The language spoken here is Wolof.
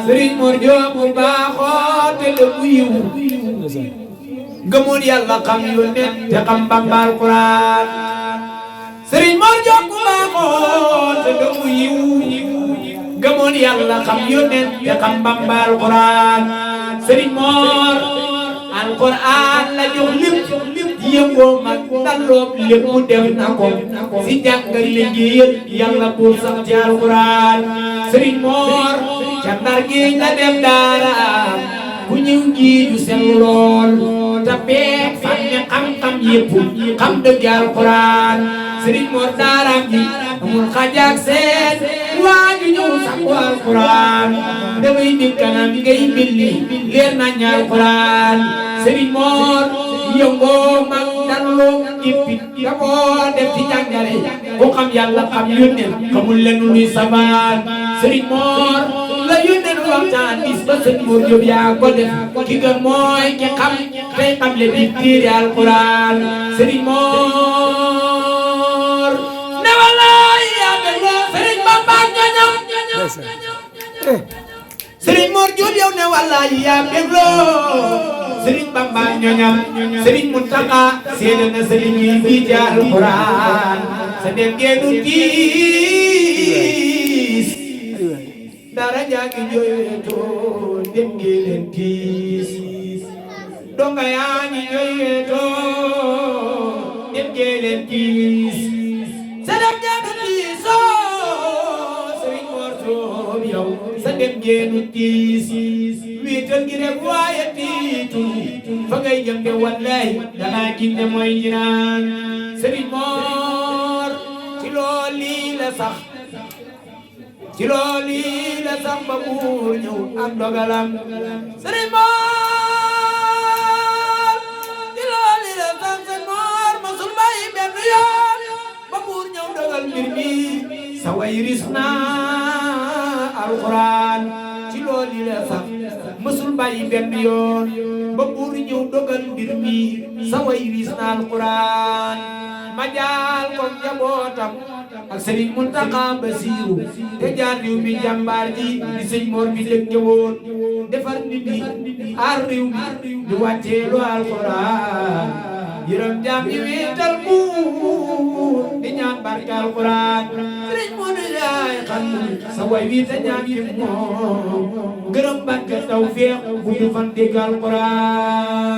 Serigne Mor Diop bu baaxoo te dëggu yiw gëmoon yàlla xam yónneen te xam Bamba Alxuraan Serigne Mor Diop bu baaxoo te dëggu yiw gëmoon yàlla xam yónneen te xam Bamba Alxuraan Serigne Mor Alxuraan la jox lépp yëngoo mag dalloo lépp mu def na ko si jàngal liggéeyal yàlla buur sax ci Alxuraan Serigne Mor ca Ndar gi la dem daara ku ñëw ji ju sell lool te beek fan ne xam-xam yëpp xam dëgg Alxuraan Serigne Mor daaraam ji amul xajaak seen waaju ñëw sax ko Alxuraan damay di kanam ngay billi leer nañ Alxuraan Serigne Mor yëngoo mag dalloo ippi da koo def ci jàngale ku xam yàlla xam yónneen xamul leen luy sabaan Serigne Mor la yónneen waxtaan bis ba sëñ Mor Diop yaa ko def ki gën mooy ki xam tey xam le di téere Alxuraan Serigne Mor ne walaay yaa gën loo Serigne Bamba ñoñam Serigne Mor Diop yow ne walaay yaa gën loo Serigne Bamba ñoñam Serigne Mountakha seede na Serigne yi fii ci Alxuraan sa dem geenu tiis dara jaagi jooyetoo dem geenu tiis donga yaa ngi jooyetoo dem geenu tiis sa dem geenu tiisoo Serigne Mor Diop yow sa dem geenu tiis wiital gi rek waaye tiitu fa ngay jëm de wallahi danaa ginde mooy jinaan Serigne Mor ci looli la sax ci looli la sax ba buur ñëw ak dogalam Serigne Mor ci looli la sax Serigne Mor masul bàyyi benn yoon ba buur ñëw dogal mbir mi sa way ris na Alxuraan ci looli la sax mësul bàyyi benn yoon ba buur ñëw dogal mbir mi sa way riis na Alxuraan ma jaal ko njabootam ak Serigne Mountakha Bassirou te jaar réew mi jàmbaar ji di sëñ Mor bi dëgg ñëwoon defar nit ñi aar réew mi di wàcceelu Alxuraan yërëm jaam ñi wéetal buur di ñaan barke Alxuraan Serigne Modou yaay xam sa way wi te ñaan yi moom gërëm barke tawfeex bu ñu fan dégg Alxuraan